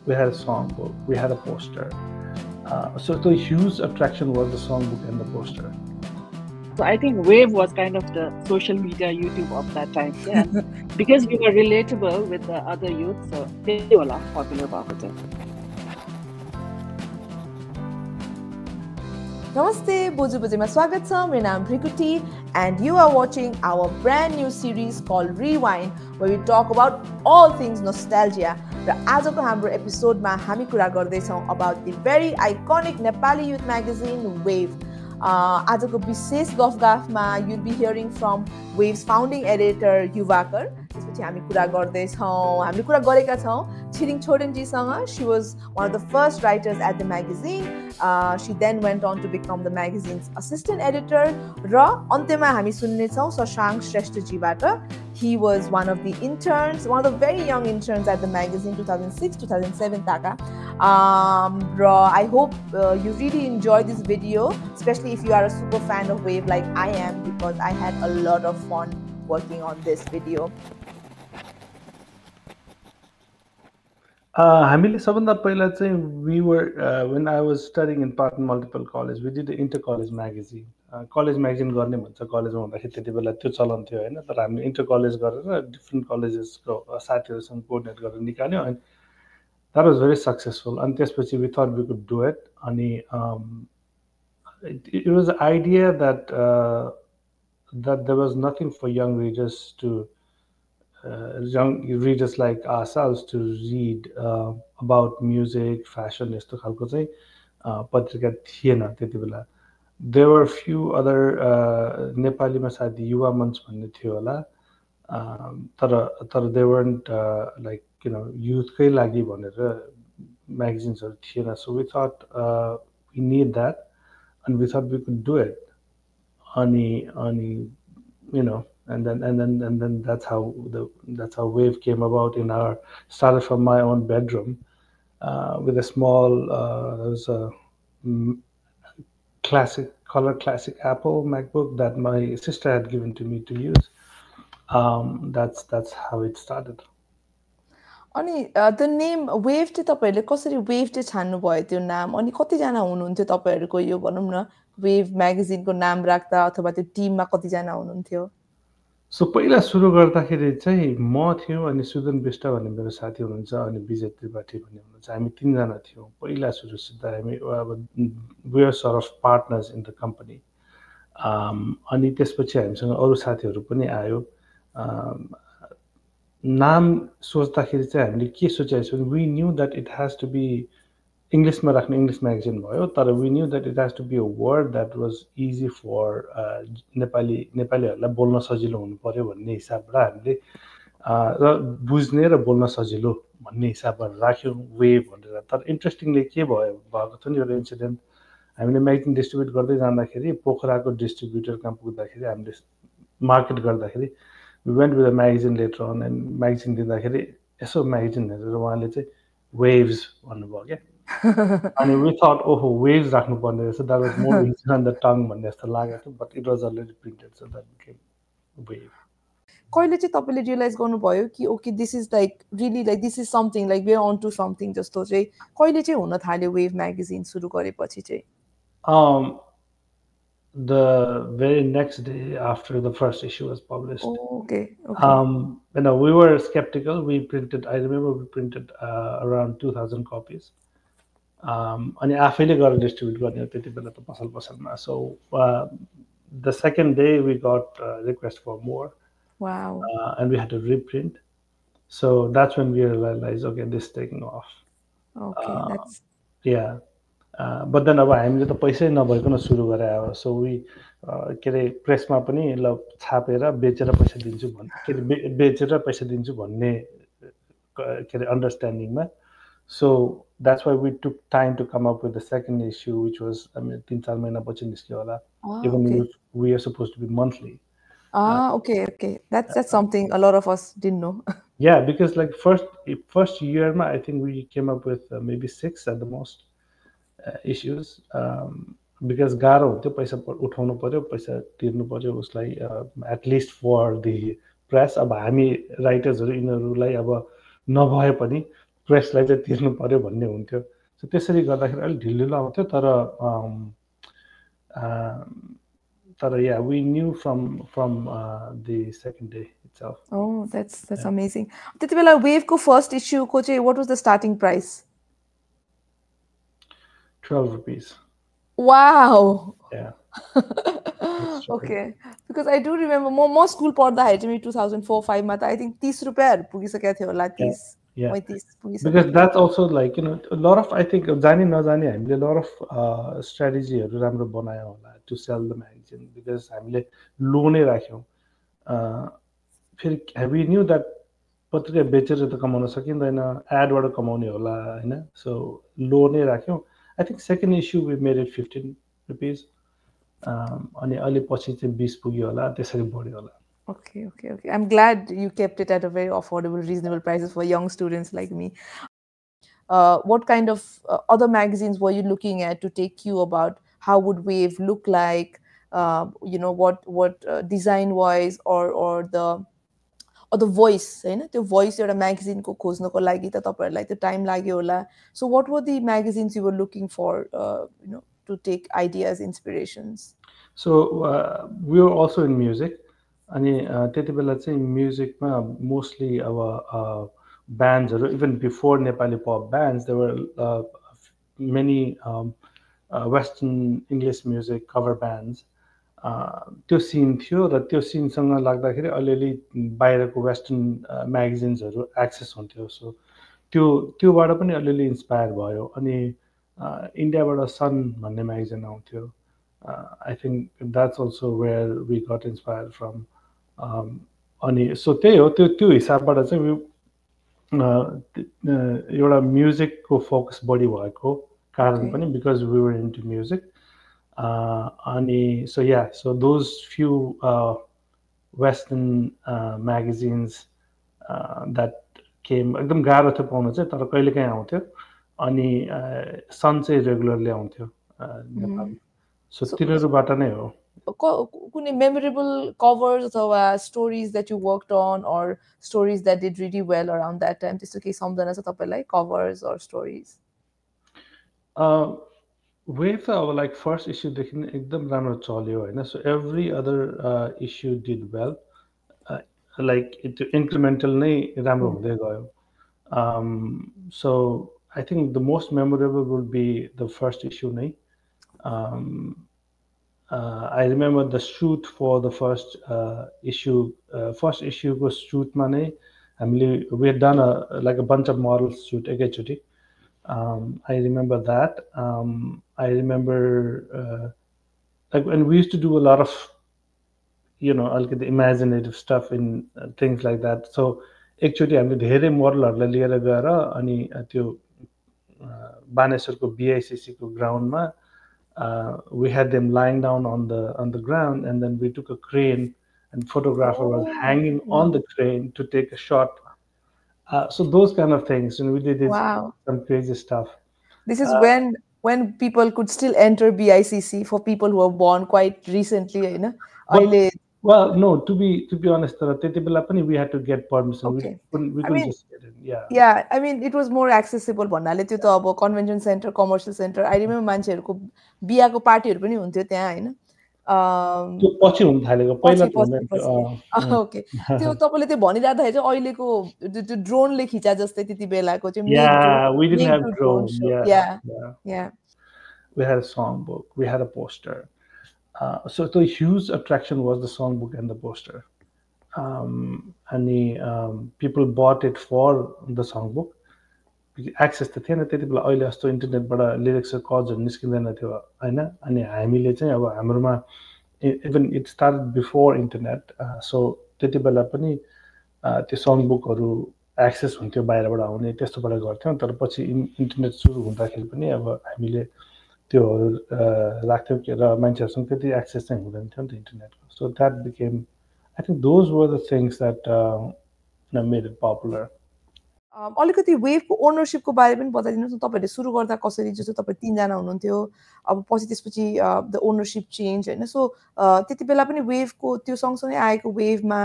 we had a songbook, we had a poster. So the huge attraction was the songbook and the poster. So I think Wave was kind of the social media YouTube of that time. Yeah. Because we were relatable with the other youth, so त्यही होला popular भएको चाहिँ. Namaste, Boju Bajai ma swagat cha. मेरो नाम Bhrikuti and you are watching our brand new series called Rewind where we talk about all things nostalgia. र आजको हाम्रो एपिसोडमा हामी कुरा गर्दै छौं about the very iconic Nepali youth magazine Wave. आजको विशेष गफगाफमा you'll be hearing from Wave's founding editor Yubakar. त्यसपछि हामी कुरा गर्दै छौं, हामीले कुरा गरेका छौं Tsering Choden ji सँग. She was one of the first writers at the magazine. She then went on to become the magazine's assistant editor. र अन्त्यमा हामी सुन्ने छौं Shashank Shrestha ji बाट. He was one of the interns, one of the very young interns at the magazine, 2006-2007 taka. I hope you really enjoyed this video, especially if you are a super fan of Wave like I am, because I had a lot of fun working on this video. हामीले सबभन्दा पहिला चाहिँ we were when I was studying in Patna Multiple College, we did the inter-college magazine. College magazine गर्ने भन्छ, कलेजमा हुँदाखेरि त्यति बेला त्यो चलन थियो हैन, तर हामीले इन्टर कलेज गरेर डिफ्रेन्ट कलेजेसको साथीहरुसँग कोअर्डिनेट गरेर निकाल्यो and that was very successful. And त्यसपछि we thought we could do it. अनि it was the idea that that there was nothing for young readers to young readers like ourselves to read about music, fashion, यस्तो खालको चाहिँ पत्रिका थिएन त्यति बेला. There were a few other नेपालीमा सायद युवा मञ्च भन्ने थियो होला, तर they weren't like youthकै लागि भनेर magazines थिएन. So we thought we need that and we thought we could do it. अनि and then that's how Wave came about. Started from my own bedroom with a small there was a classic Apple MacBook that my sister had given to me to use. That's how it started. अनि the name Wave चाहिँ तपाईहरुले कसरी Wave चाहिँ छान्नु भयो त्यो नाम? अनि कति जना हुनुहुन्थ्यो तपाईहरुको यो भनौं न Wave magazine को नाम राख्दा अथवा त्यो टिममा कति जना हुनुहुन्थ्यो? सो पहिला सुरु गर्दाखेरि चाहिँ म थियो अनि सुदन विष्ट भन्ने मेरो साथी हुनुहुन्छ अनि विजय त्रिपाठी भन्ने हुनुहुन्छ. हामी तीन जना थियौं पहिला सुरु सुधा. हामी अब we are sort of partners in the company. अनि त्यसपछि हामीसँग अरु साथीहरु पनि आयो. नाम सोच्दाखेरि चाहिँ हामीले के सोचेको छौं, we knew that it has to be इङ्ग्लिशमा राख्ने इङ्ग्लिश म्यागजिन भयो, तर we knew that it has to be a word that was easy for नेपालीहरुलाई बोल्न सजिलो हुनु पर्यो भन्ने हिसाबबाट हामीले र बुझ्ने र बोल्न सजिलो भन्ने हिसाबबाट राख्यौं वेभ भनेर. तर इन्ट्रेस्टिङली के भएको थियो नि एउटा इन्सिडेन्ट, हामीले म्यागजिन डिस्ट्रिब्युट गर्दै जाँदाखेरि पोखराको डिस्ट्रिब्युटर कहाँ पुग्दाखेरि हामीले मार्केट गर्दाखेरि we went with a magazine later on and magazine दिँदाखेरि यसो म्यागजिन हेरेर उहाँले चाहिँ waves भन्नुभयो के. अनि we thought waves राख्नु पर्ने रहेछ, that was more easier on the tongue भन्ने जस्तो लागेको थियो, but it was already printed so that became Wave. कहिले चाहिँ तपाईले रियलाइज गर्नुभयो कि okay this is like really like this is something like we are on to something जस्तो चाहिँ कहिले चाहिँ हुन थाल्यो वेभ म्यागजिन सुरु गरेपछि चाहिँ? The very next day after the first issue was published. Okay. We were skeptical. I remember we printed around 2,000 copies. अनि आफैले गरेर डिस्ट्रिब्युट गर्ने त्यति बेला त पसलमा. So the second day we got request for more. Wow. And we had to reprint. So that's when we realized, okay, this is taking off. Okay, that's... Yeah. But then अब हामीले त पैसै नभइकन सुरु गरे अब. So we के रे प्रेसमा पनि ल छापेर बेचेर पैसा दिन्छु भन्ने के रे अन्डरस्ट्यान्डिङमा. So that's why we took time to come up with the second issue, which was 3-4 महिना पछि निस्क्यो होला. Even if we are supposed to be monthly. Okay. That's something a lot of us didn't know. Yeah, because like first year I think we came up with maybe 6 at the most issues. Because गाह्रो हुन्थ्यो, पैसा उठाउनु पर्यो, पैसा तिर्नु पर्यो उसलाई, at least for the press. अब हामी राइटर्सहरु यिनीहरुलाई अब नभए पनि प्रेसलाई चाहिँ तिर्नु पर्यो भन्ने हुन्थ्यो सो त्यसरी गर्दाखेरि अलिक ढिलो आउँथ्यो तर yeah we knew from the second day itself. Oh, that's amazing. त्यति बेला वेभको फर्स्ट इस्युको चाहिँ what was the starting price? 12 rupees. Wow. Yeah. Okay, because I do remember more school पढ्दाखेरि चाहिँ 2004-05 मा त I think 30 रुपैयाँहरु पुगिसकेको थियो होला 30 Yeah. 35 पुगिसकेको Because that's also like a lot of I think जानी नजानी हामीले a lot of strategyहरु राम्रो बनायो होला to sell the magazine because हामीले लोनै राख्यौं फेरि we knew that पत्रिका बेचेर त कमाउन सकिँदैन एडबाट कमाउने होला हैन so लोनै राख्यौं I think second issue we made it 15 rupees अनि अलि पछि चाहिँ 20 पुग्यो होला त्यसरी बढ्यो होला. Okay. I'm glad you kept it at a very affordable, reasonable prices for young students like me. What kind of other magazines were you looking at to take cue about how would Wave look like? What design wise or the voice, हैन त्यो voice एउटा magazine को खोज्नको लागि त तपाईहरुलाई त्यो time लाग्यो होला. So what were the magazines you were looking for to take ideas, inspirations? So we were also in music अनि त्यति बेला चाहिँ म्युजिकमा मोस्टली अब bandsहरु even before Nepali pop bands there were many western English music cover bands त्यो scene थियो र त्यो सिनसँग लाग्दाखेरि अलिअलि बाहिरको वेस्टर्न म्यागजिन्सहरु एक्सेस हुन्थ्यो सो त्योबाट पनि अलिअलि इन्स्पायर भयो अनि इन्डियाबाट सन भन्ने म्यागजिन आउँथ्यो I think that's also where we got inspired from अनि सो त्यही हो त्यो हिसाबबाट चाहिँ एउटा म्युजिकको फोकस बढी भएको कारण पनि because we were into music अनि so those few western magazines that came एकदम गाह्रो थियो पाउन चाहिँ तर कहिलेकाहीँ आउँथ्यो अनि सन चाहिँ रेगुलरली आउँथ्यो नेपालमा सो तिनीहरुबाट नै हो कुनै memorable covers अथवा stories that you worked on or stories that did really well around that time त्यस्तो केही सम्झना छ तपाईलाई covers or stories Wave त अब like first issue देखि नै एकदम राम्रो चल्यो हैन so every other issue did well like incremental नै राम्रो हुँदै गयो so I think the most memorable would be the first issue नै I remember the shoot for the first issue को shoot मा नै हामीले we had done like a bunch of models shoot एकैचोटी I remember that I remember like when we used to do a lot of अलिकति imaginative stuff in things like that so एकचोटी हामीले धेरै मोडलहरुलाई लिएर गएर अनि त्यो बानेश्वरको BICC को ग्राउन्डमा we had them lying down on the ground and then we took a crane and photographer was hanging on the crane to take a shot so those kind of things and we did some crazy stuff. This is when people could still enter BICC for people who were born quite recently well no to be honest त्यति बेला पनि we had to get permission we couldn't just get in yeah I mean it was more accessible भन्नाले त्यो त अब convention center commercial center I remember मान्छेहरुको बिहाको पार्टीहरु पनि हुन्थ्यो त्यहाँ हैन त्यो पछि हुन थालेको पहिला त ओके त्यो तपाईले त्यो भनिराख्दा चाहिँ अहिलेको त्यो ड्रोनले खिचा जस्तै त्यति बेलाको चाहिँ we didn't have drone yeah we had a songbook we had a poster so the huge attraction was the songbook and the poster and people bought it for the songbook access त थिएन त्यति बेला अहिले जस्तो इन्टरनेटबाट lyrics र कर्डहरु निस्किँदैन थियो हैन अनि हामीले चाहिँ अब हाम्रोमा even it started before internet so त्यति बेला पनि त्यो सङबुकहरु एक्सेस हुन्थ्यो बाहिरबाट आउने त्यस्तोबाट गर्थ्यौं तर पछि इन्टरनेट सुरु हुँदाखेरि पनि अब हामीले त्योहरु राख्थ्यौं के र मान्छेहरुसँग त्यति एक्सेस चाहिँ हुँदैन थियो नि त इन्टरनेटको so that became I think those were the things that made it popular अलिकति वेभको ओनरशिपको बारे पनि बताइदिनुस् न तपाईहरुले सुरु गर्दा कसरी जस्तो तपाई 3 जना हुनुहुन्थ्यो अब पछि त्यसपछि द ओनरशिप चेन्ज हैन सो त्यति बेला पनि वेभको त्यो सँगसँगै आएको वेभमा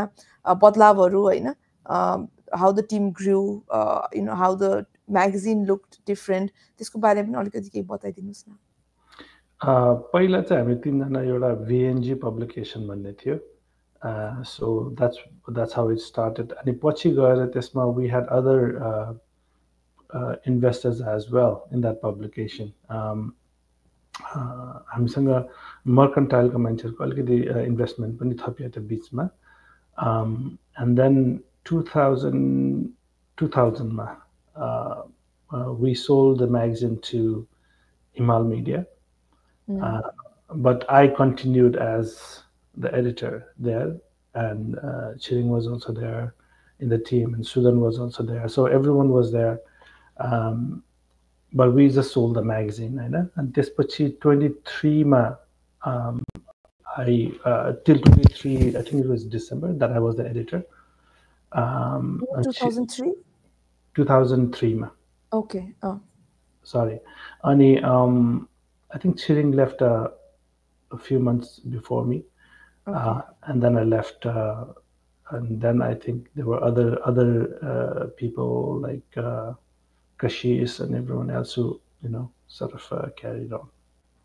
बदलावहरु हैन how the team grew how the magazine looked different. त्यसको बारेमा पनि अलिकति केही बताइदिनुस् न. पहिला चाहिँ हामी तीनजना एउटा VNG पब्लिकेसन भन्ने थियो. So that's how it started. अनि पछि गएर त्यसमा we had other investors as well in that publication. हामीसँग मर्कन्टाइलको मान्छेहरूको अलिकति इन्भेस्टमेन्ट पनि थपियो त्यो बिचमा. And then 2000 मा we sold the magazine to Himal Media. But I continued as the editor there, and Tsering was also there in the team, and Sudan was also there. So everyone was there. But we just sold the magazine, right? And त्यसपछि 23 मा till 23, I think it was December that I was the editor. 2003? 2003 मा. Okay. Sorry. Ani, I think Tsering left a few months before me. Okay. And then I left, and then I think there were other people like Kashis and everyone else who, sort of carried on.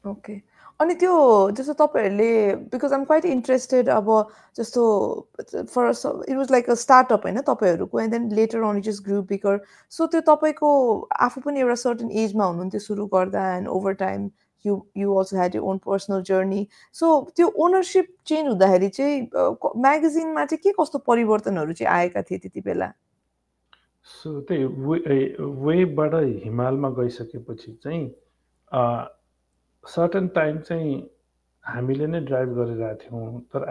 Okay. अनि त्यो जस्तो तपाईहरुले, because I'm quite interested अब जस्तो for us it was like a startup हैन तपाईहरुको, and then later on it just grew bigger. So त्यो तपाईको आफू पनि एउटा certain age मा हुनुहुन्थ्यो सुरु गर्दा, and over time you also had your own personal journey. So त्यो ownership change हुँदाखेरि चाहिँ magazine मा चाहिँ के कस्तो परिवर्तनहरु चाहिँ आएका थिए त्यति बेला? So त्यही वेबाट हिमालमा गइसकेपछि चाहिँ सर्टन टाइम चाहिँ हामीले नै ड्राइभ गरिरहेको थियौँ. तर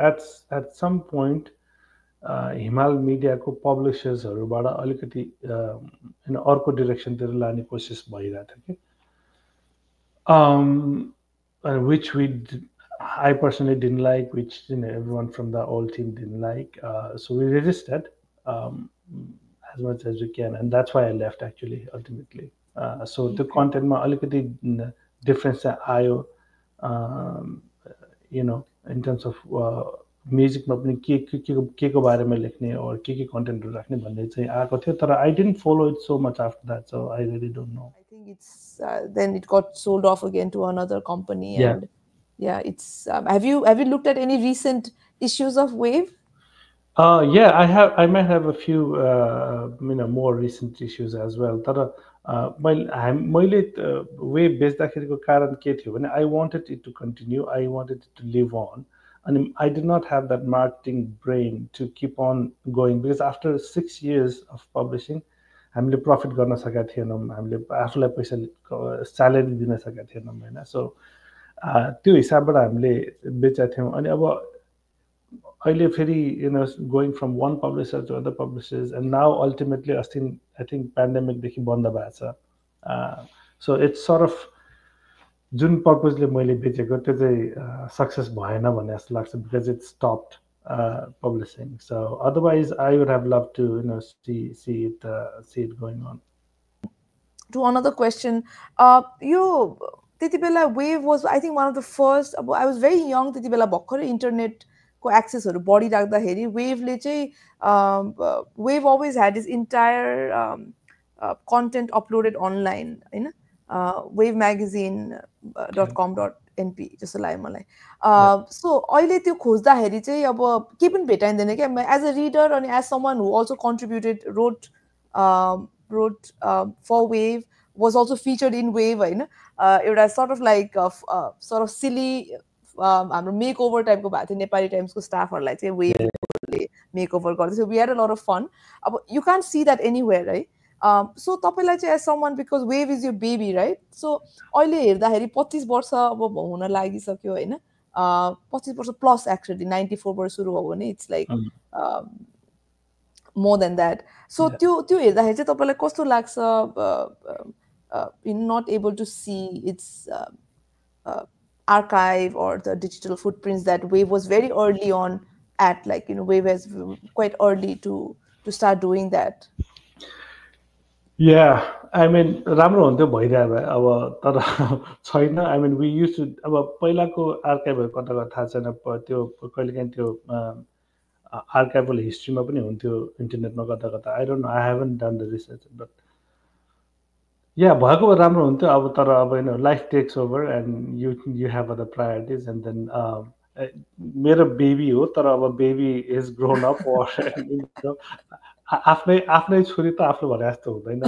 एट सम पोइन्ट हिमाल मिडियाको पब्लिसर्सहरूबाट अलिकति अर्को डिरेक्सनतिर लाने कोसिस भइरहेको थियो कि, which I personally didn't like, which everyone from the old team didn't like. So we resisted as much as we can, and that's why I left actually ultimately. So the content ma alikati difference आयो, in terms of music मा पनि के को बारेमा लेख्ने or के कन्टेन्टहरु राख्ने भन्ने चाहिँ आएको थियो. तर I didn't follow it so much after that, so I really don't know. I think it's then it got sold off again to another company. Yeah. And yeah, it's have you looked at any recent issues of Wave? Yeah, I might have a few more recent issues as well. तर मैले web बेच्दाखेरिको कारण के थियो भने I wanted it to continue, I wanted it to live on, and I did not have that marketing brain to keep on going, because after 6 years of publishing हामीले profit गर्न सकेका थिएनौँ, हामीले आफूलाई पैसा स्यालेरी दिन सकेका थिएनौँ हैन. सो त्यो हिसाबबाट हामीले बेचेका थियौँ. अनि अब अहिले फेरि going from one publisher to other publishers, and now ultimately I think pandemic देखि बन्द भएको छ. So it's sort of जुन पर्पजले मैले बेचेको त्यो चाहिँ सक्सेस भएन भन्ने जस्तो लाग्छ, because it stopped publishing. So otherwise I would have loved to see it going on. To another question, you त्यति बेला Wave was I think one of the first. I was very young त्यति बेला भर्खरै internet को एक्सेसहरु बढी राख्दाखेरि वेभले चाहिँ Wave always had his entire content uploaded online हैन, wavemagazine.com.np जस्तो लाग्यो मलाई. So अहिले त्यो खोज्दाखेरि चाहिँ अब के पनि भेटाइदैन के. As a reader and as someone who also contributed, wrote for Wave, was also featured in Wave हैन, एउटा sort of like sort of silly हाम्रो मेकओभर टाइपको भएको थियो नेपाली टाइम्सको स्टाफहरुलाई चाहिँ वेभले मेकओभर गर्दै. So we had a lot of fun. अब you can't see that anywhere, right? So तपाईलाई चाहिँ as someone, because Wave is your baby, right? So अहिले हेर्दाखेरि 25 वर्ष अब हुन लागिसक्यो हैन, 25 वर्ष प्लस एक्चुअली 94 बाट सुरु भयो भने it's like more than that. So त्यो हेर्दाखेरि चाहिँ तपाईलाई कस्तो लाग्छ, not able to see its archive or the digital footprints that Wave was very early on at, like Wave was quite early to start doing that. Yeah, I mean राम्रो हुन्थ्यो भइरहेको भए अब, तर छैन. I mean we used to अब पहिलाको आर्काइभहरु कता कता थाहा छैन, त्यो कहिलेकाहीँ त्यो आर्काइभल हिस्ट्रीमा पनि हुन्थ्यो इन्टरनेटमा कता कता. I don't know, I haven't done the research, but या भएको भए राम्रो हुन्थ्यो अब तर अब life takes over and you have other priorities and then मेरो बेबी हो तर अब बेबी इज ग्रोन अप आफ्नै आफ्नै छोरी त आफू भने जस्तो हुँदैन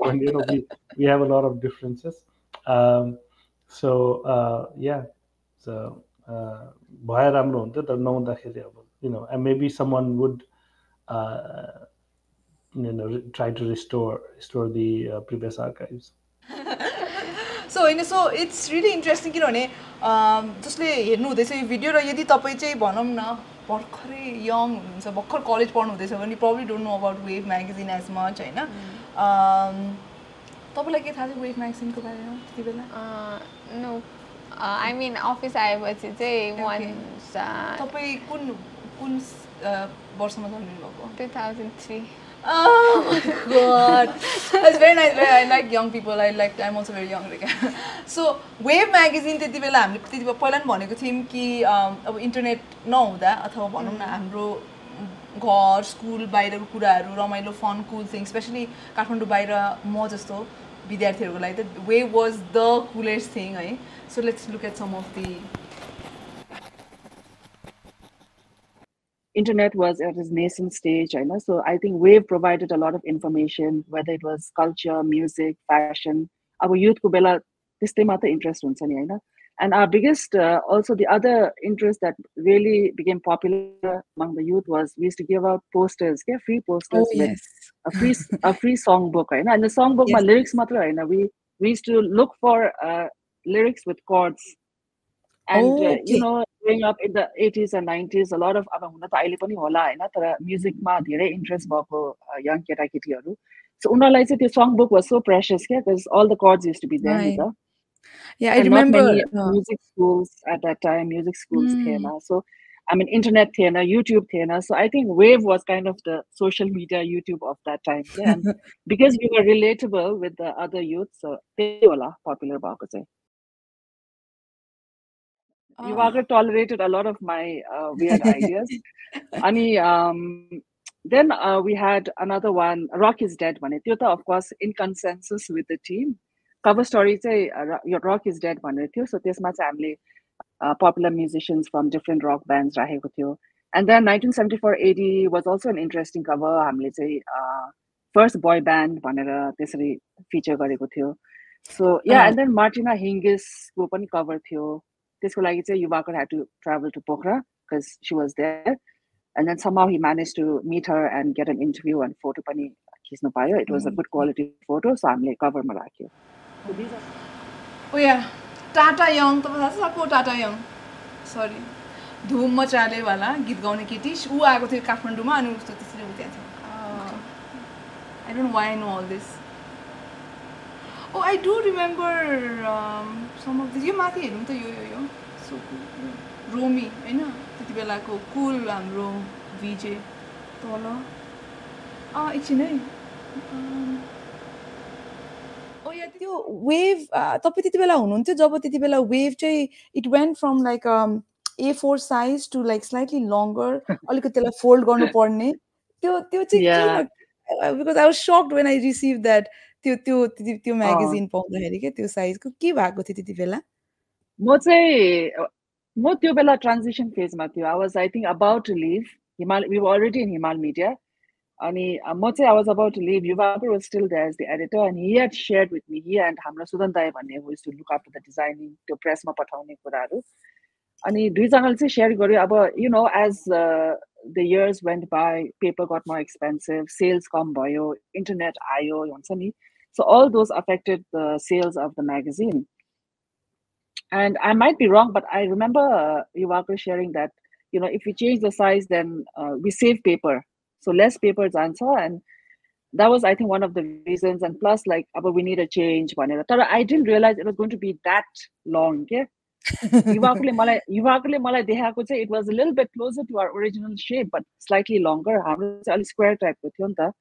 होइन अब we have a lot of differences so yeah भए राम्रो हुन्थ्यो तर नहुँदाखेरि अब maybe someone would try to restore the previous archives. So होइन सो इट्स रियली इन्ट्रेस्टिङ किनभने जसले हेर्नु हुँदैछ यो भिडियो र यदि तपाईँ चाहिँ भनौँ न भर्खरै यङ हुनुहुन्छ भर्खर कलेज पढ्नु हुँदैछ भने probably don't know about web magazine as much होइन तपाईँलाई के थाहा छ वेभ म्यागजिनको बारेमा त्यति बेला नो आई मिन अफिस आएपछि चाहिँ तपाईँ कुन कुन वर्षमा जन्मिनु भएको 2003 Oh my god, that's very nice. I like young people. I'm also very young. So Wave magazine त्यति बेला हामीले त्यति बेला पहिला पनि भनेको थियौँ कि अब इन्टरनेट नहुँदा अथवा भनौँ न हाम्रो घर स्कुल बाहिरको कुराहरू रमाइलो fun cool thing specially Kathmandu बाहिर म जस्तो विद्यार्थीहरूको लागि त web was the coolest thing है so let's look at some of the Internet was at its nascent stage, I know. So I think Wave provided a lot of information, whether it was culture, music, fashion. Our youth ko bela tistay mata interest huncha ni, haina. And our biggest, also the other interest that really became popular among the youth was we used to give out posters, free posters with a free songbook, haina. And the songbook ma lyrics matra haina. We used to look for lyrics with chords. And growing up in the 80s and 90s, a lot of अब हुन त अहिले पनि होला हैन तर म्युजिकमा धेरै interest भएको यङ केटाकेटीहरू सो उनीहरूलाई चाहिँ त्यो song book was so precious because all the chords used to be there with them. Yeah, I remember not many music schools at that time, music schools थिएन. So I mean internet थिएन, YouTube थिएन. So I think Wave was kind of the social media YouTube of that time. Yeah. And because we were relatable with the other youth, so त्यही होला popular भएको चाहिँ. Yubakar tolerated a lot of my weird ideas. Then we had another one, Rock is Dead one. Of course, in consensus with the team. Cover story say Rock is Dead one. So this much family popular musicians from different rock bands. And then 1974 AD was also an interesting cover. First boy band feature. So yeah, and then Martina Hingis cover. Yubakar had to travel to Pokhara because she was there. And then somehow he managed to meet her and get an interview and photo pani khisnu payo. It was a good quality photo, so I'm like cover ma rakyo. So these are Oh yeah, Tata Young, Tata Young. Sorry. धुम मचाले वाला गीत गाउने केटी ऊ आएको थियो काठमाडौँमा अनि उस्तो त्यसरी उ त्यहाँ थियो I don't know why I know all this. Oh, I do remember some of this. यो माथि हेर्नु त यो so रोमी हैन त्यति बेलाको कुल हाम्रो भिजे तल एकछिन है ओ या त्यो वेभ तपाईँ त्यति बेला हुनुहुन्थ्यो जब त्यति बेला वेभ चाहिँ it went from like A4 size to like slightly longer अलिकति त्यसलाई फोल्ड गर्नु पर्ने त्यो चाहिँ किन because I was shocked when I received that त्यो म्यागजिन पाउँदाखेरि के त्यो साइजको के भएको थियो त्यति बेला म त्यो बेला ट्रान्जिसन फेजमा थियो I was I think about to leave Himal we were already in Himal Media अनि म चाहिँ I was about to leave Yubakar was still there as the editor and he had shared with me he and हाम्रो सुदन दाइ भन्ने who used to look after the designing त्यो प्रेसमा पठाउने कुराहरू अनि दुईजनाले चाहिँ शेयर गर्यो अब you know as the years went by paper got more expensive sales कम भयो internet आयो हुन्छ नि so all those affected the sales of the magazine and I might be wrong but I remember Yubakar sharing that you know if we change the size then we save paper so less paper is answer and that was I think one of the reasons and plus like we need a change but I didn't realize it was going to be that long okay Yuvakarle malai देखाएको चाहिँ it was a little bit closer to our original shape but slightly longer हाम्रो चाहिँ अलि square टाइपको थियो नि त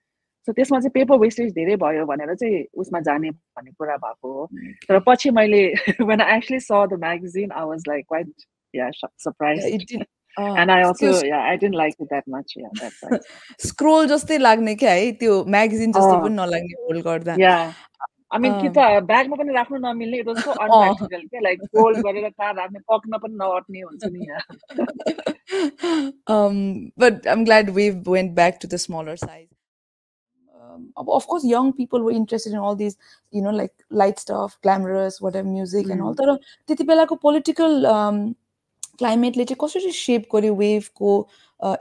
so त्यसमा चाहिँ पेपर वेस्टेज धेरै भयो भनेर चाहिँ उसमा जाने भन्ने कुरा भएको हो तर पछि मैले when I actually saw the magazine I was like quite surprised and I also I didn't like it that much that's right scroll जस्तै लाग्ने के है त्यो म्यागजिन जस्तो पनि नलाग्ने होल्ड गर्दा I mean, kita bag ma pani राख्नु नमिल्ने, it was so unpractical के like fold गरेर कहाँ राख्ने, पक्न पनि नअट्ने हुन्छ नि यहाँ. But I'm glad we went back to the smaller size. Of course, young people were interested in all these, like light stuff, glamorous, whatever music and all. तर त्यति बेलाको political क्लाइमेटले चाहिँ कसरी सेप गर्यो वेभको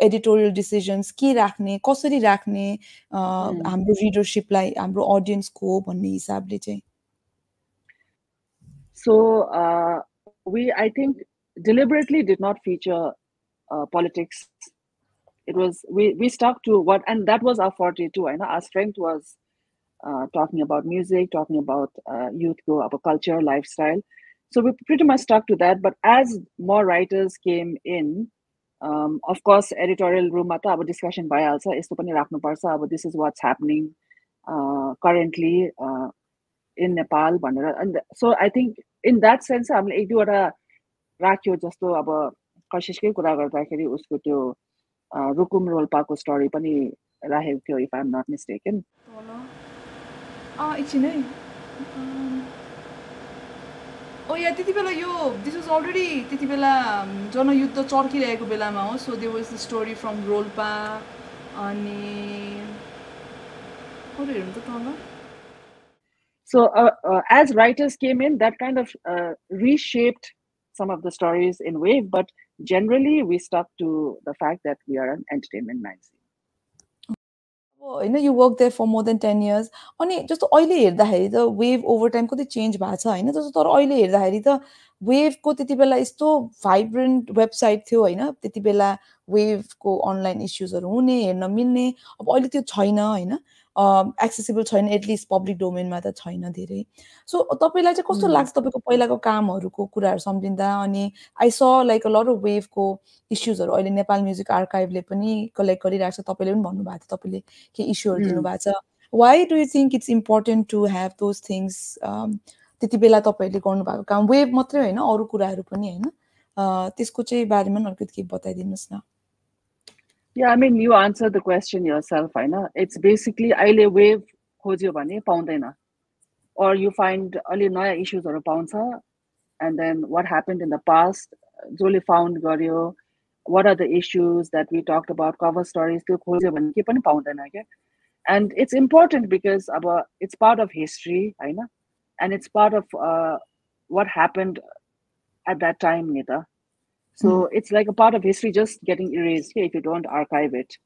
एडिटोरियल डिसिजन्स के राख्ने कसरी राख्ने हाम्रो रिडरसिपलाई हाम्रो अडियन्सको भन्ने हिसाबले चाहिँ. So we, I think, deliberately did not feature politics. It was we stuck to what, and that was our forte too. I know our strength was talking about music, talking about youth go, about culture, lifestyle. So we pretty much stuck to that. But as more writers came in, of course, editorial room mata abo discussion bhayhalcha, yesto pani rakhnu parcha, abo this is what's happening currently in Nepal bhanera. And so I think in that sense हामीले एक दुईवटा राख्यो, जस्तो अब कशिशकै कुरा गर्दाखेरि उसको त्यो रुकुम रोल्पाको स्टोरी पनि राखेको थियो, if I'm not mistaken. एकछिन है. या त्यति बेला यो दिस वाज अलरेडी त्यति बेला जनयुद्ध चर्किरहेको बेलामा हो. So there was the story from Rolpa अनि अरू हेर्नु त तल. So as writers came in, that kind of reshaped some of the stories in Wave, but generally we stuck to the fact that we are an entertainment magazine. You work there for more than 10 years. अनि जस्तो अहिले हेर्दाखेरि त wave over time कति change भएको छ होइन. जस्तो तर अहिले हेर्दाखेरि त वेभको त्यति बेला यस्तो भाइब्रेन्ट वेबसाइट थियो होइन. त्यति बेला वेभको अनलाइन इस्युजहरू हुने हेर्न मिल्ने. अब अहिले त्यो छैन होइन. एक्सेसिबल छैन, एटलिस्ट पब्लिक डोमेनमा त छैन धेरै. सो तपाईँलाई चाहिँ कस्तो लाग्छ तपाईँको पहिलाको कामहरूको कुराहरू सम्झिँदा. अनि आई स लाइक अ लट अफ वेभको इस्युजहरू अहिले नेपाल म्युजिक आर्काइभले पनि कलेक्ट गरिरहेको छ. तपाईँले पनि भन्नुभएको थियो तपाईँले के इस्युहरू दिनुभएको छ. Why do you think it's important to have those things. त्यति बेला तपाईँहरूले गर्नुभएको काम वेभ मात्रै होइन अरू कुराहरू पनि होइन, त्यसको चाहिँ बारेमा अलिकति के बताइदिनुहोस् न. Yeah, I mean, you answered the question yourself, I know. It's basically अहिले wave खोज्यो भने पाउँदैन, or you find अलि नयाँ इस्युजहरू पाउँछ, and then what happened in the past, जसले फाउन्ड गर्यो, what are the issues that we talked about, cover stories, त्यो खोज्यो भने के पनि पाउँदैन क्या. And it's important because it's part of history, I know, and it's part of what happened at that time, Nita. So it's like a part of history just getting erased if you don't archive it.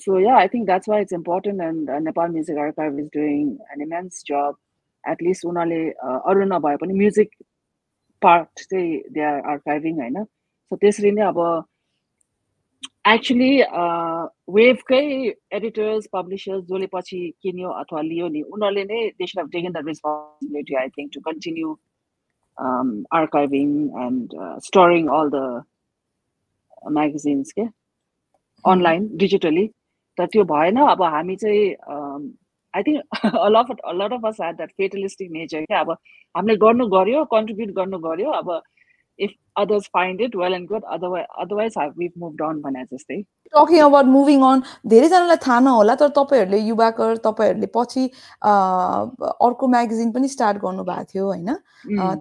So yeah, I think that's why it's important, and Nepal Music Archive is doing an immense job. At least unale aru nabhaye pani music part they are archiving, I know. So त्यसरी नै अब actually wave kai editors, publishers जसले पछि किन्यो अथवा लियो नि, उनीहरूले नै they should have taken that responsibility, I think, to continue archiving and storing all the magazines online digitally. तर त्यो भएन. अब हामी चाहिँ I think a lot of us had that fatalistic nature क्या. अब हामीले गर्नु गर्यो, contribute गर्नु गर्यो, अब if others find it, well and good, otherwise we've moved on भने जस्तै. टकिङ अबाउट मुभिङ अन, धेरैजनालाई थाहा नहोला तर तपाईँहरूले युवाकर तपाईँहरूले पछि अर्को म्यागजिन पनि स्टार्ट गर्नुभएको थियो होइन.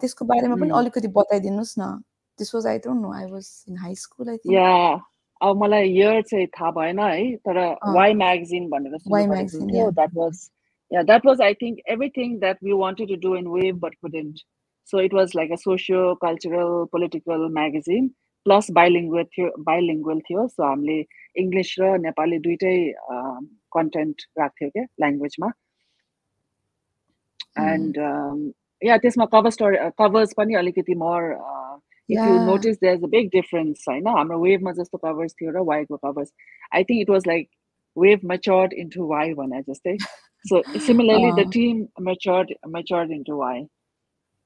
त्यसको बारेमा पनि अलिकति बताइदिनुहोस् न. This was I don't know, I was in high school I think. Yeah अब मलाई इयर चाहिँ थाहा भएन है, तर वाइ म्यागजिन भनेर सुन्नु थियो. That was I think everything that we wanted to do in Wave but couldn't. So it was like a socio-cultural, political magazine plus bilingual थियो. So हामीले English र नेपाली दुईटै content राख्थ्यो क्या language मा. And yeah, त्यसमा covers पनि अलिकति more if you notice there's a big difference हैन. हाम्रो Wave मा जस्तो covers थियो र Y को covers. I think it was like Wave matured into Y भने जस्तै. So similarly the team matured into Y.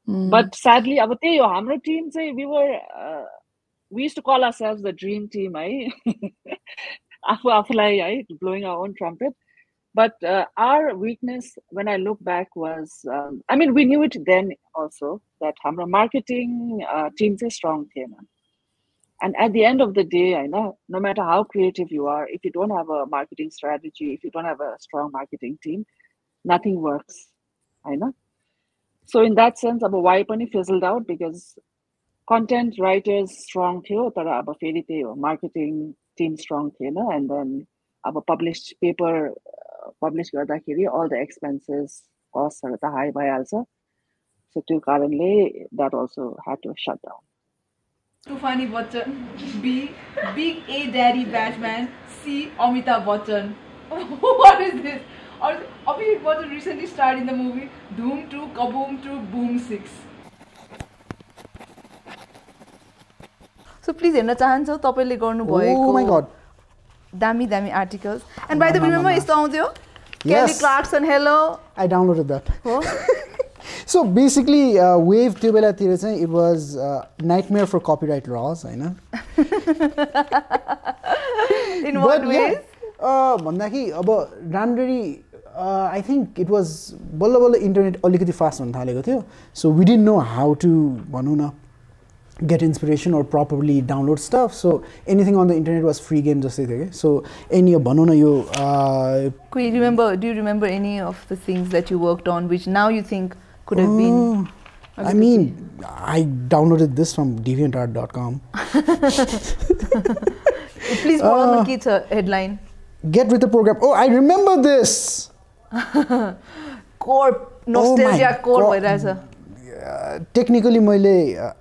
But sadly अब त्यही हो, हाम्रो team चाहिँ we used to call ourselves the dream team है. आफूलाई है, blowing our own trumpet. But our weakness when I look back was I mean we knew it then also that हाम्रो marketing team चाहिँ strong थिएन. And at the end of the day, I know no matter how creative you are, if you don't have a marketing strategy, if you don't have a strong marketing team, nothing works. I know. So in that sense, अब why पनि fizzled out because content writers strong थियो तर अब फेरि त्यही हो marketing team strong थिएन and then अब published paper publish गर्दाखेरि all the expenses costs are त high भइहाल्छ. So त्यो कारणले that also had to shut down. Tufani Bachchan, B, Big A Daddy Batman, C, Amitabh Bachchan. What is this? Amitabh Bachchan recently starred in the movie Doom 2, Kaboom 2, Boom 6. So please हेर्न चाहन्छौ तपाईले गर्नु भएको. Oh my god. Dammy articles. And by the way, remember यस्तो आउँथ्यो? Kelly Clarkson, hello. I downloaded that. Oh? So basically, Wave त्यो बेलातिर चाहिँ it was nightmare for copyright laws, हैन? In what ways? भन्दाखेरि अब राम्ररी I think it was बल्ल बल्ल इन्टरनेट अलिकति फास्ट हुन थालेको थियो. So we didn't know how to भनौँ न get inspiration or properly download stuff. So anything on the internet was free game जस्तै थियो के. So any भनौँ न यो do you remember any of the things that you worked on which now you think could have been? I mean, I downloaded this from deviantart.com. Please put on the kids headline. Get with the program. Oh, I remember this. Core nostalgia core bhairahach. Technically मैले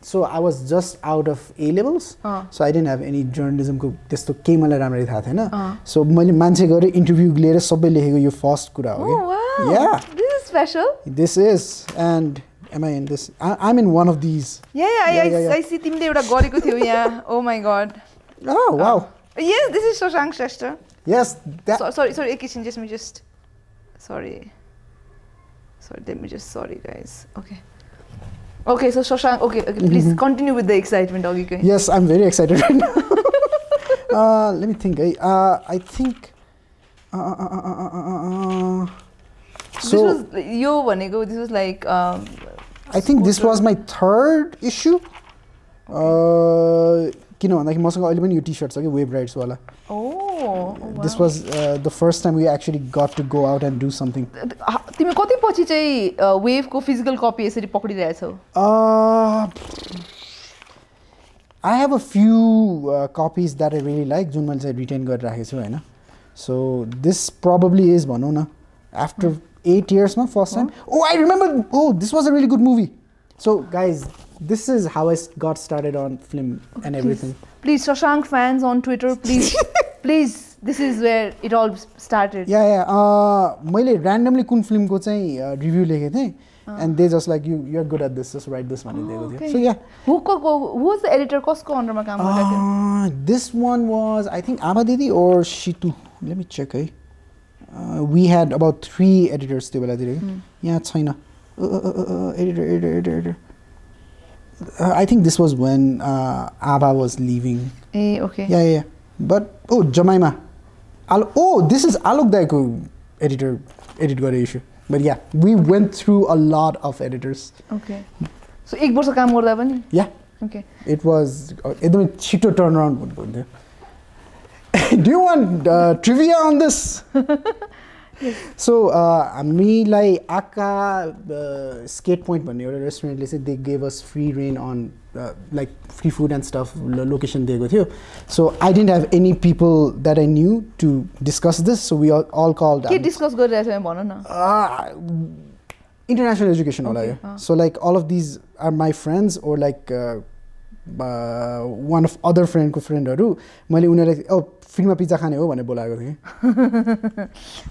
so I was just out of A levels. So I didn't have any journalism को त्यस्तो केही मलाई राम्ररी थाहा थिएन. So मैले मान्छे गरे इन्टरभ्यु लिएर सबै लेखेको यो फर्स्ट कुरा हो के. Oh wow. Yeah. This is special. This is, and am I in this? I'm in one of these. Yeah. I see तिमीले एउटा गरेको थियौ यहाँ. Oh my god. Oh wow. Yes, this is Shashank Shrestha. Yes, that. Sorry, sorry. Sorry guys. Okay, so Shashank, okay, please continue with the excitement, Augie. Yes, I'm very excited right now. Let me think. I think. So this was like. I think this was my third issue. किन भन्दाखेरि मसँग अहिले पनि यो T-shirt छ के web rights वाला. Oh, wow. This was the first time we actually got to go out and do something. तिमी कति पछि चाहिँ वेभ को फिजिकल कपी यसरी पक्डिरहेछौ? I have a few copies that I really like जुन मैले चाहिँ रिटेन गरेर राखेको छु हैन. So this probably is भनौँ न after 8 years ma first time. Oh, I remember. Oh, this was a really good movie. So guys, this is how I got started on film and everything. Please, Shashank fans on Twitter, please, this is where it all started. Yeah. मैले randomly कुन film को चाहिँ review लेखेको थिएँ, and they just like you're good at this, just write this one दिएको थियो. So yeah. Who was the editor? कसको under मा काम गर्दै थियो? This one was I think Aba Didi or Shitu. Let me check. We had about 3 editors त्यो बेलातिर. यहाँ छैन. Editor. I think this was when Abba was leaving. Okay. Yeah. But Jemima. This is Alok Daiko edit gare issue. But yeah, we went through a lot of editors. Okay. So एक वर्ष काम गर्दा पनि? Yeah. Okay. It was एकदमै छिटो turnaround भन्नु. Do you want trivia on this? Yes. So हामीलाई आका skate point भन्ने एउटा रेस्टुरेन्टले चाहिँ they gave us free reign on like free food and stuff location दिएको थियो. So I didn't have any people that I knew to discuss this, so we all called. के discuss गरिरहेछौ भन न? International education होला यो. So like all of these are my friends or like one of other friend को फ्रेन्डहरु मैले उनीहरुलाई फ्रीमा pizza खाने हो भने बोलाएको थिएँ.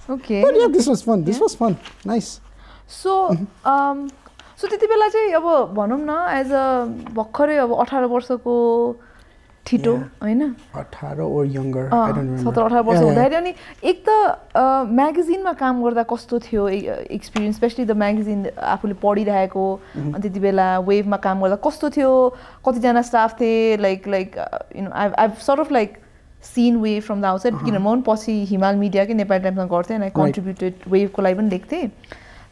Okay. But yeah, this was fun. This was fun. Nice. So so त्यति बेला चाहिँ अब भनौं न एज अ भर्खरै अब 18 वर्षको ठिटो हैन 18 or younger I don't remember 17-18 वर्ष हुँदाखेरि अनि एक त म्यागजिनमा काम गर्दा कस्तो थियो एक्सपीरियन्स स्पेशली द म्यागजिन आफुले पढिरहेको अनि त्यति बेला वेभमा काम गर्दा कस्तो थियो कति जना स्टाफ थिए like you know I sort of like seen wave from the outside किनभने पछि हिमाल मिडिया के नेपाली टाइम्समा गर्थे and I contributed wave को लागि पनि लेख्थे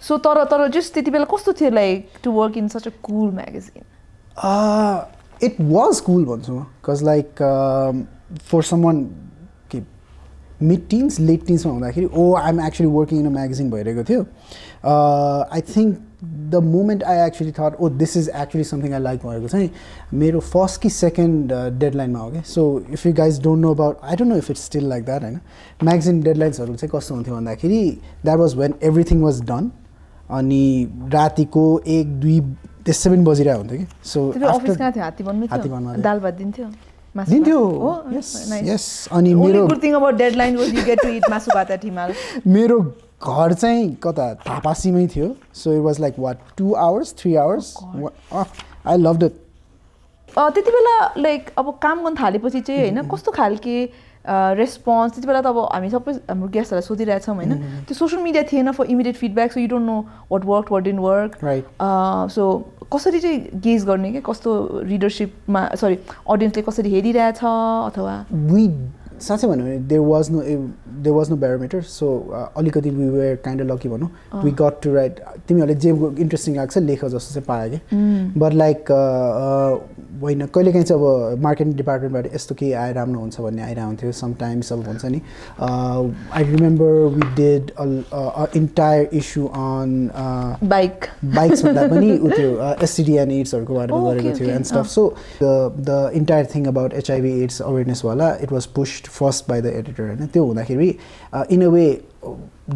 so तर just त्यति बेला कस्तो थियो like to work in such a cool magazine? It was cool भन्छु because like for someone mid teens late teens मा हुँदाखेरि oh I'm actually working in a magazine भइरहेको थियो I think the moment I actually thought oh this is actually something I like भएको चाहिँ मेरो first कि second deadline मा हो के so if you guys don't know about I don't know if it's still like that हैन magazine deadlines हरु चाहिँ कस्तो हुन्थ्यो भन्दाखेरि that was when everything was done अनि रातिको 1 2 त्यसै पनि बजिरहेको हुन्थ्यो कि so अफिस कहाँ थियो हात्ती बन्नु दाल भात दिन्थ्यो दिन्थ्यो yes अनि मेरो good thing about deadline was you get to eat मासु भात at हिमाल मेरो घर चाहिँ कता थापासीमै थियो so it was like what 2 hours 3 hours I loved it त्यति बेला लाइक अब काम गर्न थालेपछि चाहिँ हैन कस्तो खालके रेस्पोन्स त्यति बेला त अब हामी सबै हाम्रो गेस्टहरुलाई सोधिरहेछौँ हैन त्यो सोशल मिडिया थिएन for immediate feedback so you don't know what work what didn't work so कसरी चाहिँ गेज गर्ने के कस्तो रिडरशिपमा सरी ऑडियन्सले कसरी हेरिरहेछ अथवा we साँच्चै भन्नु भने there was no barometer so अलिकति we were kind of lucky भनौं we got to write तिमीहरुले जे इन्ट्रेस्टिङ लाग्छ लेख जस्तो चाहिँ पाए के but like होइन कहिलेकाहीँ चाहिँ अब मार्केटिङ डिपार्टमेन्टबाट यस्तो के आए राम्रो हुन्छ भन्ने आइरहन्थ्यो समटाइम्स अब भन्छ नि I remember we did a entire issue on bikes भन्दा पनि उत्यो STD and AIDS हरुको बारेमा गरेको थियो and stuff so the entire thing about HIV AIDS awareness वाला it was pushed first by the editor हैन त्यो हुँदाखेरि in a way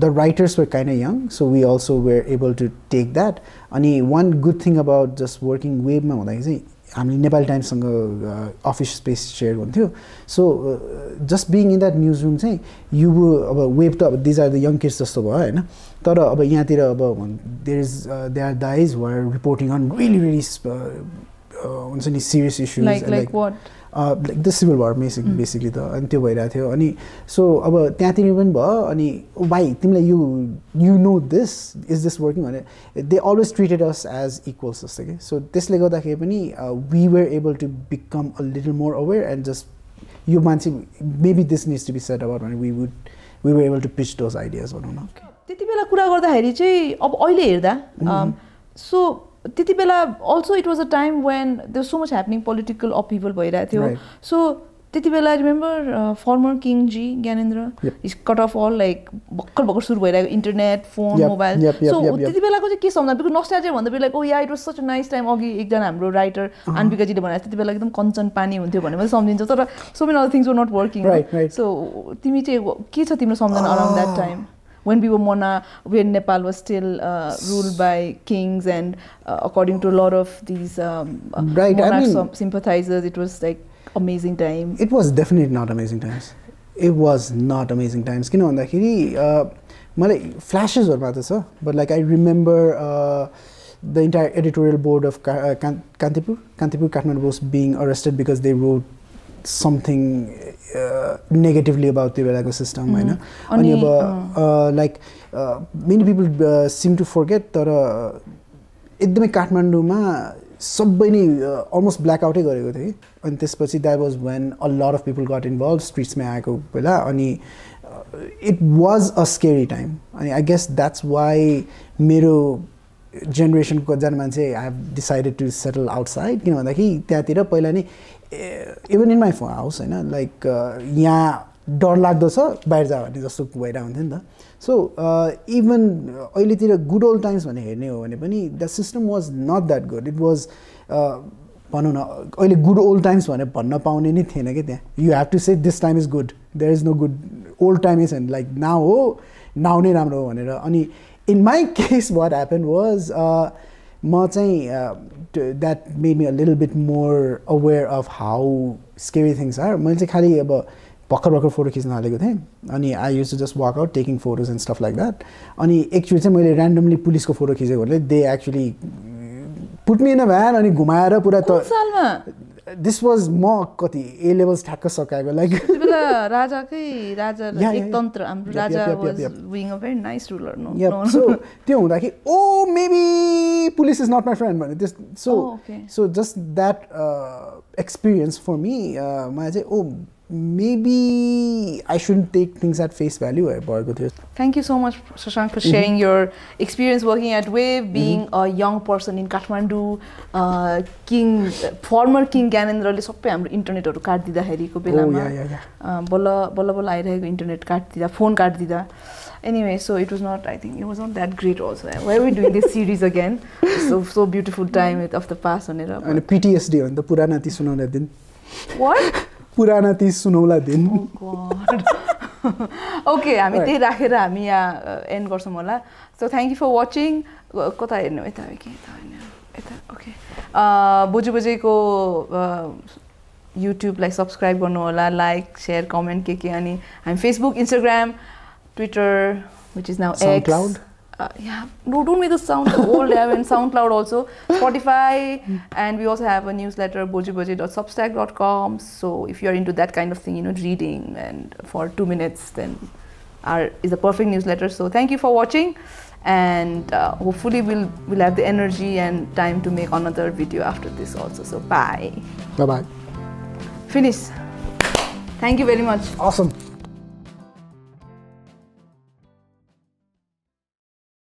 the writers were kind of young so we also were able to take that अनि one good thing about just working web मा हुँदाखेरि चाहिँ हामीले Nepali times सँग office space share गर्थ्यौ so just being in that news room चाहिँ you अब web त अब these are the young kids जस्तो भयो हैन तर अब यहाँतिर अब देयर आर दाइज who are reporting on really हुन्छ नि serious issues like what like the civil war basically त अनि त्यो भइरा थियो अनि सो अब त्यहाँतिर पनि भयो अनि भाइ तिमीलाई you know this is this working on it they always treated us as equals जस्तो के so त्यसले गर्दाखेरि पनि we were able to become a little more aware and just यो मान्छे maybe this needs to be said about when we were able to pitch those ideas भनौं न त्यति बेला कुरा गर्दाखेरि चाहिँ अब अहिले हेर्दा so त्यति बेला also it was a time when there was so much happening political upheaval भइरहेको थियो so त्यति बेला remember former king G Gyanendra is cut off all like भक्कल सुरु भइरहेको इन्टरनेट फोन मोबाइल so त्यति बेलाको चाहिँ के सम्झना बिकज नस्ट्याल्जिया भन्दा बेला oh yeah it was such a nice time अघि एकजना हाम्रो राइटर अनबिकाजीले भने त्यति बेला एकदम कञ्चन पानी हुन्थ्यो भन्ने पनि सम्झिन्छ तर so many other things were not working so तिमी चाहिँ के छ तिम्रो सम्झना around that time when we were when Nepal was still ruled by kings and according to a lot of these monarch sympathizers it was like amazing time it was definitely not amazing times किन भन्दाखेरि मलाई फ्ल्याशेसहरु मात्र छ but like I remember the entire editorial board of Kantipur Kathmandu was being arrested because they wrote something negatively about the Velako system हैन अनि अब like many people seem to forget that एकदमै काठमाडौँमा सबै नै almost blackout गरेको थियो अनि त्यसपछि that was when a lot of people got involved streets मा आएको बेला अनि it was a scary time अनि I guess that's why मेरो generation को जना मान्छे I have decided to settle outside किन भन्दाखेरि त्यहाँतिर पहिला नै even in my house हैन like यहाँ डर लाग्दो छ बाहिर जा भन्ने जस्तो भइरा हुन्थ्यो नि त so even अहिलेतिर good old times भने हेर्ने हो भने पनि the system was not that good it was भनौं न अहिले good old times भने भन्न पाउने नै थिएन के त्यहाँ you have to say this time is good there is no good old time is and like now हो now नै राम्रो हो भनेर अनि in my case what happened was म चाहिँ that made me a little bit more aware of how scary things are मैले चाहिँ खाली अब भर्खर फोटो खिच्न थालेको थिएँ अनि I used to just walk out taking photos and stuff like that अनि एकचोटि चाहिँ मैले randomly पुलिसको फोटो खिचेको भने they actually put me in a van अनि घुमाएर पुरा कुन सालमा this was म कति A levels ठ्याक्क सकाएको like त्यतिबेला राजाकै राजा एकतन्त्र हाम्रो राजा was being a very nice ruler no so त्यो हुँदाखेरि oh maybe police is not my friend भने this so just that experience for me मलाई चाहिँ oh maybe I shouldn't take things at face value. Thank you so much, Shashank, for sharing your experience working at Wave, being a young person in Kathmandu, former King Gyanendrale सबै हाम्रो इन्टरनेटहरु काट्दिदाखेरिको बेलामा बल्ल आइरहेको internet काट्दिदा phone काट्दिदा. Anyway, so it was not, I think, it was not that great also. Why are we doing this series again? So beautiful time of the past. And PTSD on the Purana Ti Sunaula Din. What? Purana Ti Sunaula Din. Oh God. Okay, हामी त्यही राखेर हामी यहाँ and गर्छौं होला. So thank you for watching. कता हेर्नु यता हो कि यता ओके. बोजु बजेको YouTube लाई सब्स्क्राइब गर्नु होला, लाइक, शेयर, कमेन्ट के अनि हामी Facebook, Instagram, Twitter, which is now SoundCloud. X. Yeah, don't make the sound old. I mean, SoundCloud also, Spotify, and we also have a newsletter, bojubajai.substack.com. So if you are into that kind of thing, reading and for 2 minutes, then is a perfect newsletter. So thank you for watching, and hopefully we'll have the energy and time to make another video after this also. So bye. Bye bye. Finish. Thank you very much. Awesome.